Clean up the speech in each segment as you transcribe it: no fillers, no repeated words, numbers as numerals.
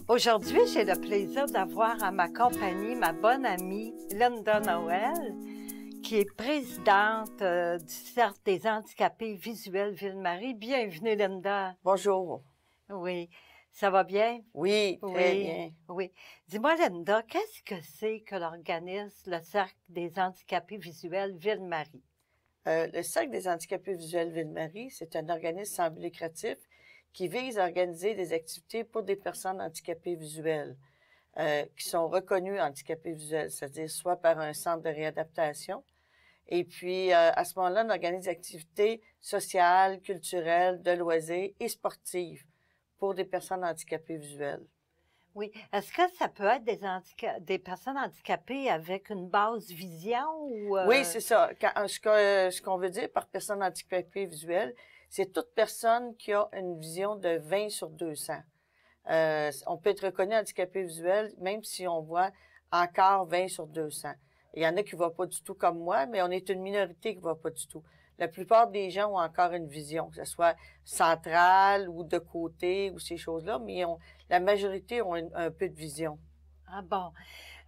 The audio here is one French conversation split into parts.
Aujourd'hui, j'ai le plaisir d'avoir à ma compagnie ma bonne amie Linda Noël, qui est présidente du Cercle des handicapés visuels Ville-Marie. Bienvenue, Linda. Bonjour. Oui. Ça va bien? Oui, très bien. Oui. Dis-moi, Linda, qu'est-ce que c'est que l'organisme, le Cercle des handicapés visuels Ville-Marie? Le Cercle des handicapés visuels Ville-Marie, c'est un organisme sans but lucratif qui vise à organiser des activités pour des personnes handicapées visuelles qui sont reconnues handicapées visuelles, c'est-à-dire soit par un centre de réadaptation. Et puis, à ce moment-là, on organise des activités sociales, culturelles, de loisirs et sportives pour des personnes handicapées visuelles. Oui. Est-ce que ça peut être des personnes handicapées avec une basse vision ou... Oui, c'est ça. Ce qu'on veut dire par personne handicapée visuelle, c'est toute personne qui a une vision de 20 sur 200. On peut être reconnu handicapé visuel même si on voit encore 20 sur 200. Il y en a qui ne voient pas du tout comme moi, mais on est une minorité qui ne voit pas du tout. La plupart des gens ont encore une vision, que ce soit centrale ou de côté ou ces choses-là, mais la majorité ont un peu de vision. Ah bon.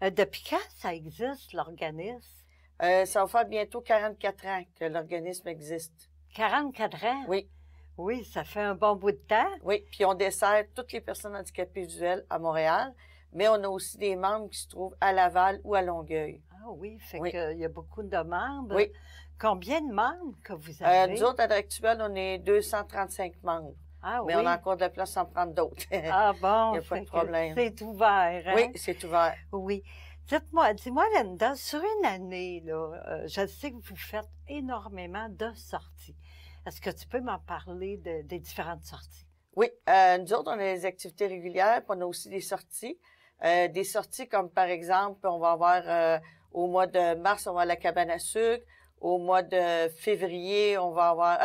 Depuis quand ça existe, l'organisme? Ça va faire bientôt 44 ans que l'organisme existe. 44 ans? Oui. Oui, ça fait un bon bout de temps. Oui, puis on dessert toutes les personnes handicapées visuelles à Montréal, mais on a aussi des membres qui se trouvent à Laval ou à Longueuil. Ah oui, fait qu'il y a beaucoup de membres. Oui. Combien de membres que vous avez? Nous autres, à l'heure actuelle, on est 235 membres. Ah mais oui. on a encore de la place sans prendre d'autres. Ah bon, il n'y a pas de problème. C'est ouvert, hein? Oui, c'est ouvert. Oui. Dis-moi, Linda, sur une année, là, je sais que vous faites énormément de sorties. Est-ce que tu peux m'en parler des différentes sorties? Oui, nous autres, on a des activités régulières, puis on a aussi des sorties. Des sorties comme, par exemple, on va avoir au mois de mars, on va à la cabane à sucre. Au mois de février, on va avoir...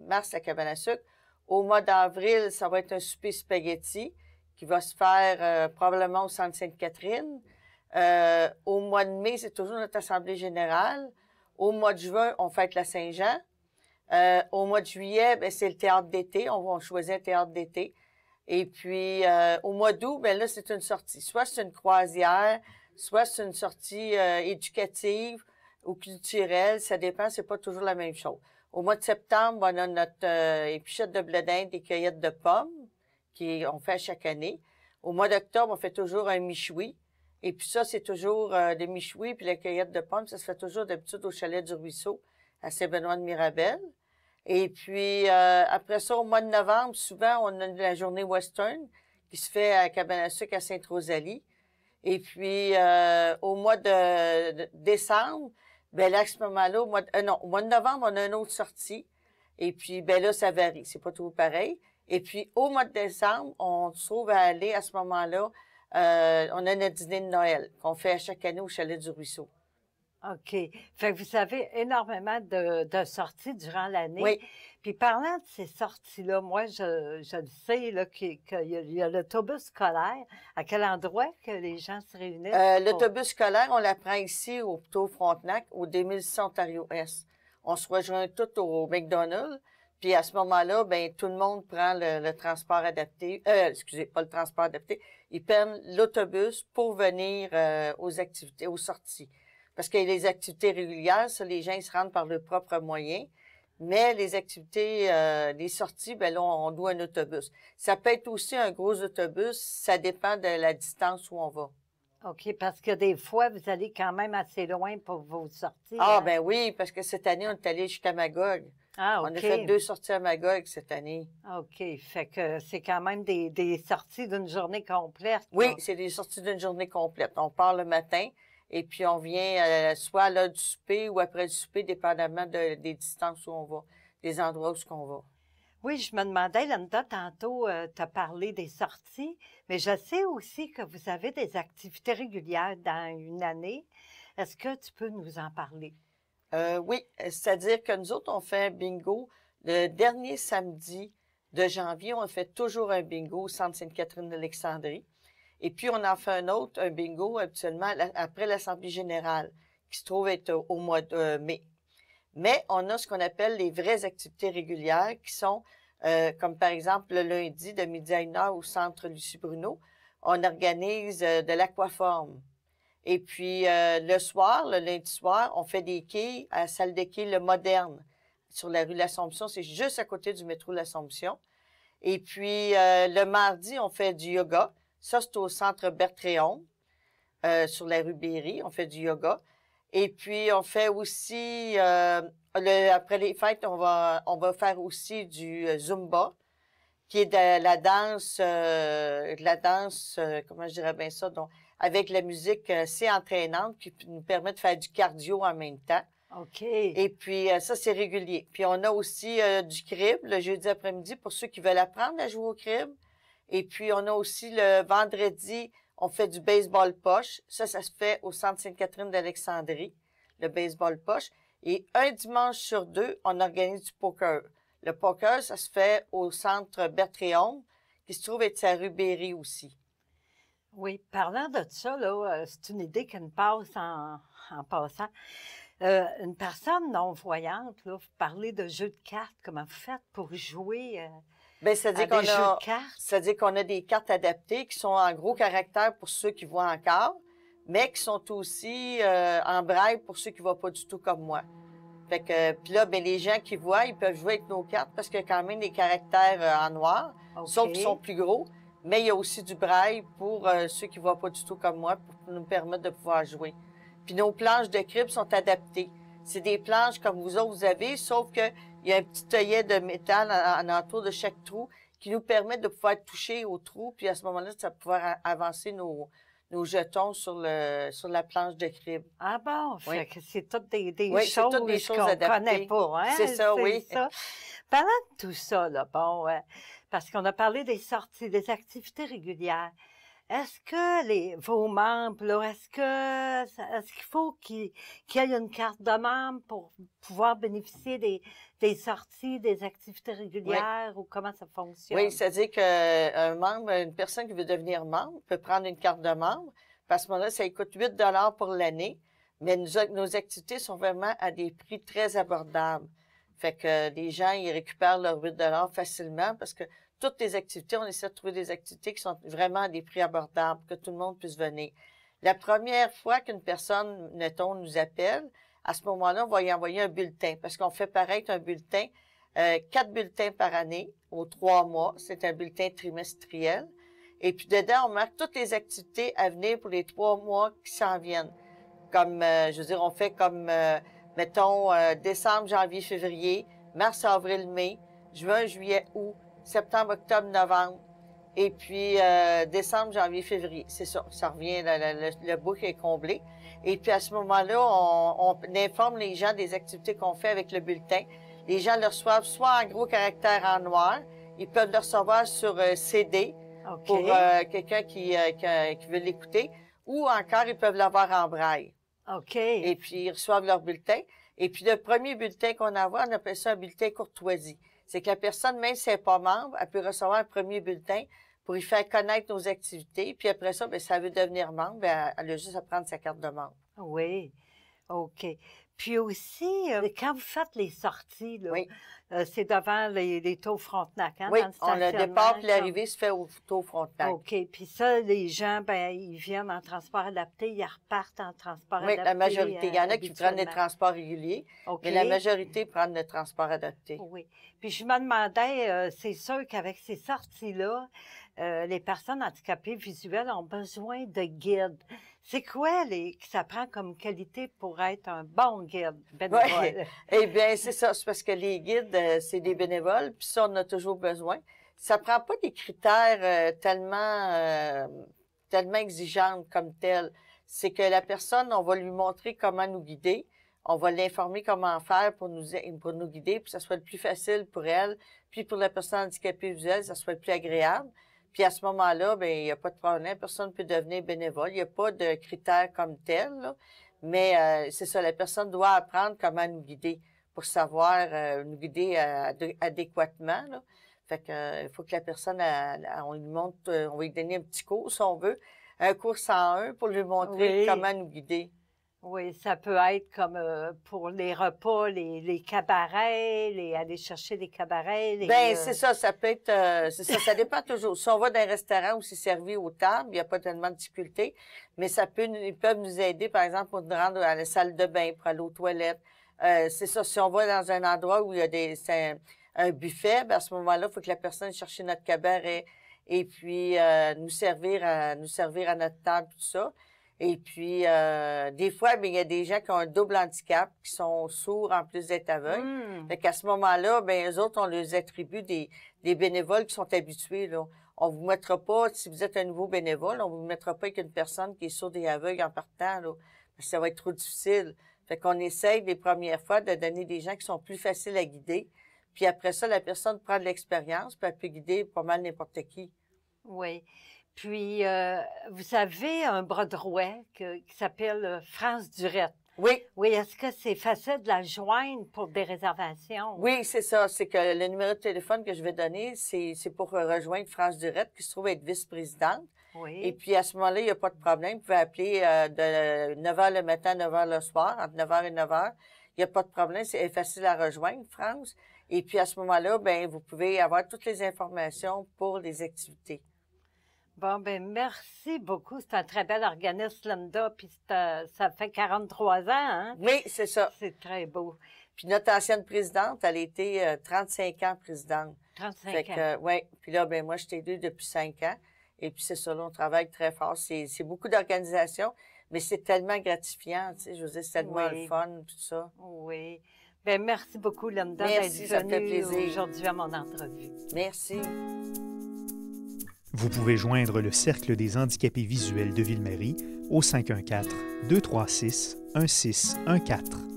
mars, la cabane à sucre. Au mois d'avril, ça va être un souper spaghetti qui va se faire probablement au Centre Sainte-Catherine. Au mois de mai, c'est toujours notre assemblée générale. Au mois de juin, on fête la Saint-Jean. Au mois de juillet, ben, c'est le théâtre d'été. On choisit un théâtre d'été. Et puis, au mois d'août, ben là, c'est une sortie. Soit c'est une croisière, soit c'est une sortie éducative ou culturelle. Ça dépend, c'est pas toujours la même chose. Au mois de septembre, on a notre épichette de blé d'Inde et cueillette de pommes qu'on fait chaque année. Au mois d'octobre, on fait toujours un michoui. Et puis ça, c'est toujours des michouis, puis la cueillette de pommes, ça se fait toujours d'habitude au chalet du Ruisseau, à Saint-Benoît-de-Mirabel. Et puis, après ça, au mois de novembre, souvent, on a la journée western qui se fait à la cabane à sucre à Sainte-Rosalie. Et puis, au mois de décembre, ben là, à ce moment-là, au mois de novembre, on a une autre sortie. Et puis, ben là, ça varie. C'est pas toujours pareil. Et puis, au mois de décembre, on se trouve à aller, à ce moment-là, on a notre dîner de Noël qu'on fait à chaque année au chalet du Ruisseau. OK. Fait que vous avez énormément de sorties durant l'année. Oui. Puis parlant de ces sorties-là, moi, je le sais là, qu'il y a l'autobus scolaire. À quel endroit que les gens se réunissent? L'autobus scolaire, on l'apprend ici au Poteau Frontenac, au 2600 Ontario-Est. On se rejoint tous au McDonald's. Puis à ce moment-là, ben tout le monde prend le transport adapté. Excusez, pas le transport adapté. Ils prennent l'autobus pour venir aux activités, aux sorties. Parce qu'il y a les activités régulières, ça, les gens ils se rendent par leurs propres moyens. Mais les activités, les sorties, ben là, on loue un autobus. Ça peut être aussi un gros autobus, ça dépend de la distance où on va. OK, parce que des fois, vous allez quand même assez loin pour vos sorties. Ah, hein? ben oui, parce que cette année, on est allé jusqu'à Magog. Ah, OK. On a fait 2 sorties à Magog cette année. OK, fait que c'est quand même des sorties d'une journée complète. Oui, là. c'est des sorties d'une journée complète. On part le matin et puis on vient soit à l'heure du souper ou après le souper, dépendamment des distances où on va, des endroits où on va. Oui, je me demandais, Linda, tantôt, tu as parlé des sorties, mais je sais aussi que vous avez des activités régulières dans une année. Est-ce que tu peux nous en parler? Oui, c'est-à-dire que nous autres, on fait un bingo le dernier samedi de janvier. On fait toujours un bingo au Centre Sainte-Catherine d'Alexandrie. Et puis, on en fait un autre, un bingo, habituellement, après l'Assemblée générale, qui se trouve être au mois de mai. Mais on a ce qu'on appelle les vraies activités régulières, qui sont, comme par exemple, le lundi, de midi à 1 heure au Centre Lucie Bruno. on organise de l'aquaforme. Et puis, le soir, le lundi soir, on fait des quilles à la salle de quilles Le Moderne, sur la rue L'Assomption. C'est juste à côté du métro L'Assomption. Et puis, le mardi, on fait du yoga. Ça, c'est au centre Bertréon, sur la rue Berry. On fait du yoga. Et puis, on fait aussi, après les fêtes, on va faire aussi du Zumba, qui est de la danse, comment je dirais bien ça, donc, avec la musique assez entraînante qui nous permet de faire du cardio en même temps. OK. Et puis, ça, c'est régulier. Puis, on a aussi du crib le jeudi après-midi pour ceux qui veulent apprendre à jouer au crib. Et puis, on a aussi le vendredi, on fait du baseball poche. Ça se fait au Centre Sainte-Catherine d'Alexandrie, le baseball poche. Et un dimanche sur deux, on organise du poker. Le poker, ça se fait au Centre Bertréon, qui se trouve être sa rue Berry aussi. Oui, parlant de ça, là, c'est une idée qui me passe en passant. Une personne non-voyante, là, vous parlez de jeux de cartes, comment vous faites pour jouer Bien, à des jeux de cartes? c'est-à-dire qu'on a des cartes adaptées qui sont en gros caractères pour ceux qui voient encore, mais qui sont aussi en braille pour ceux qui ne voient pas du tout comme moi. Fait que, puis là, ben, les gens qui voient, ils peuvent jouer avec nos cartes parce qu'il y a quand même des caractères en noir, sauf qu'ils sont plus gros. Mais il y a aussi du braille pour ceux qui ne voient pas du tout comme moi, pour nous permettre de pouvoir jouer. Puis nos planches de crib sont adaptées. C'est des planches comme vous autres, vous avez, sauf qu'il y a un petit œillet de métal en entour de chaque trou qui nous permet de pouvoir toucher au trou, puis à ce moment-là, ça va pouvoir avancer nos jetons sur la planche de crib. Ah bon? Oui. Fait que c'est toutes des Oui, choses, toutes des choses qu'on ne adaptées. connaît pas, hein? C'est ça, oui. Ça. Parlant de tout ça, là, bon, parce qu'on a parlé des sorties, des activités régulières. Est-ce que vos membres, là, est-ce qu'il faut qu'il y ait une carte de membre pour pouvoir bénéficier des sorties, des activités régulières, ou comment ça fonctionne? Oui, c'est-à-dire qu'un membre, une personne qui veut devenir membre peut prendre une carte de membre. À ce moment-là, ça coûte 8 $ pour l'année, mais nos activités sont vraiment à des prix très abordables. Fait que les gens, ils récupèrent leurs 8 $ facilement parce que toutes les activités, on essaie de trouver des activités qui sont vraiment à des prix abordables, que tout le monde puisse venir. La première fois qu'une personne, mettons, nous appelle, à ce moment-là, on va y envoyer un bulletin parce qu'on fait paraître un bulletin, 4 bulletins par année, aux 3 mois. C'est un bulletin trimestriel. Et puis dedans, on marque toutes les activités à venir pour les 3 mois qui s'en viennent. Comme, je veux dire, on fait comme, mettons, décembre, janvier, février, mars, avril, mai, juin, juillet, août, septembre, octobre, novembre, et puis décembre, janvier, février. C'est ça, ça revient, le boucle est comblé. Et puis à ce moment-là, on informe les gens des activités qu'on fait avec le bulletin. Les gens le reçoivent soit en gros caractère en noir, ils peuvent le recevoir sur CD pour quelqu'un qui veut l'écouter, ou encore ils peuvent l'avoir en braille. OK. Et puis ils reçoivent leur bulletin. Et puis le premier bulletin qu'on envoie, on appelle ça un bulletin courtoisie. C'est que la personne, même si elle n'est pas membre, elle peut recevoir un premier bulletin pour y faire connaître nos activités. Puis après ça, bien, si elle veut devenir membre, bien, elle a juste à prendre sa carte de membre. Oui, OK. Puis aussi, quand vous faites les sorties, là, Oui. C'est devant les Tours Frontenac, hein, Oui, dans le le départ et l'arrivée se fait au Tour Frontenac. OK. Puis ça, les gens, ben, ils viennent en transport adapté, ils repartent en transport adapté. Oui, la majorité. Il y en a qui prennent des habituellement. transports réguliers, OK. mais la majorité prennent le transport adapté. Oui. Puis je me demandais, c'est sûr qu'avec ces sorties-là, les personnes handicapées visuelles ont besoin de guides. C'est quoi que ça prend comme qualité pour être un bon guide bénévole? Oui. Eh bien, c'est ça. C'est parce que les guides, c'est des bénévoles, puis ça, on en a toujours besoin. Ça prend pas des critères tellement exigeants comme tels. C'est que la personne, on va lui montrer comment nous guider. On va l'informer comment faire pour nous guider, puis ça soit le plus facile pour elle, puis pour la personne handicapée visuelle, ça soit le plus agréable. Puis à ce moment-là, bien, il n'y a pas de problème, personne ne peut devenir bénévole. Il n'y a pas de critères comme tels, là. Mais c'est ça, la personne doit apprendre comment nous guider pour savoir nous guider adéquatement, là. Fait que il faut que la personne, on lui montre, on va lui donner un petit cours, si on veut, un cours 101 pour lui montrer comment nous guider. Oui, ça peut être comme pour les repas, les cabarets, aller chercher les cabarets. Ben c'est ça, ça peut être, c'est ça, ça dépend toujours. Si on va dans un restaurant où c'est servi aux tables, il n'y a pas tellement de difficulté, mais ils peuvent nous aider, par exemple, pour nous rendre à la salle de bain, pour aller aux toilettes. C'est ça, si on va dans un endroit où il y a c'est un buffet, ben à ce moment-là, il faut que la personne cherche notre cabaret et puis nous servir à notre table, tout ça. Et puis, des fois, ben, il y a des gens qui ont un double handicap, qui sont sourds en plus d'être aveugles. Fait qu'à ce moment-là, ben, eux autres, on leur attribue des bénévoles qui sont habitués, là. On vous mettra pas, si vous êtes un nouveau bénévole, on vous mettra pas avec une personne qui est sourde et aveugle en partant, là. Parce que ça va être trop difficile. Fait qu'on essaye les premières fois de donner des gens qui sont plus faciles à guider. Puis après ça, la personne prend de l'expérience, puis elle peut guider pas mal n'importe qui. Oui. Puis, vous avez un bras droit qui s'appelle France Durette. Oui. Oui, est-ce que c'est facile de la joindre pour des réservations? Oui, c'est ça. C'est que le numéro de téléphone que je vais donner, c'est pour rejoindre France Durette, qui se trouve être vice-présidente. Oui. Et puis, à ce moment-là, il n'y a pas de problème. Vous pouvez appeler de 9 h le matin à 9 h le soir, entre 9 h et 9 h. Il n'y a pas de problème. C'est facile à rejoindre, France. Et puis, à ce moment-là, ben vous pouvez avoir toutes les informations pour les activités. Bon, ben merci beaucoup. C'est un très bel organisme, Linda, puis ça fait 43 ans, hein? Oui, c'est ça. C'est très beau. Puis notre ancienne présidente, elle a été 35 ans présidente. 35 ans. Oui. Puis là, ben moi, je t'ai aidée depuis 5 ans. Et puis c'est ça, là, on travaille très fort. C'est beaucoup d'organisation, mais c'est tellement gratifiant, tu sais. Je veux dire, c'est tellement le fun, tout ça. Oui. Ben merci beaucoup, Linda, d'être venue aujourd'hui à mon entrevue. Merci. Vous pouvez joindre le Cercle des handicapés visuels de Ville-Marie au 514-236-1614.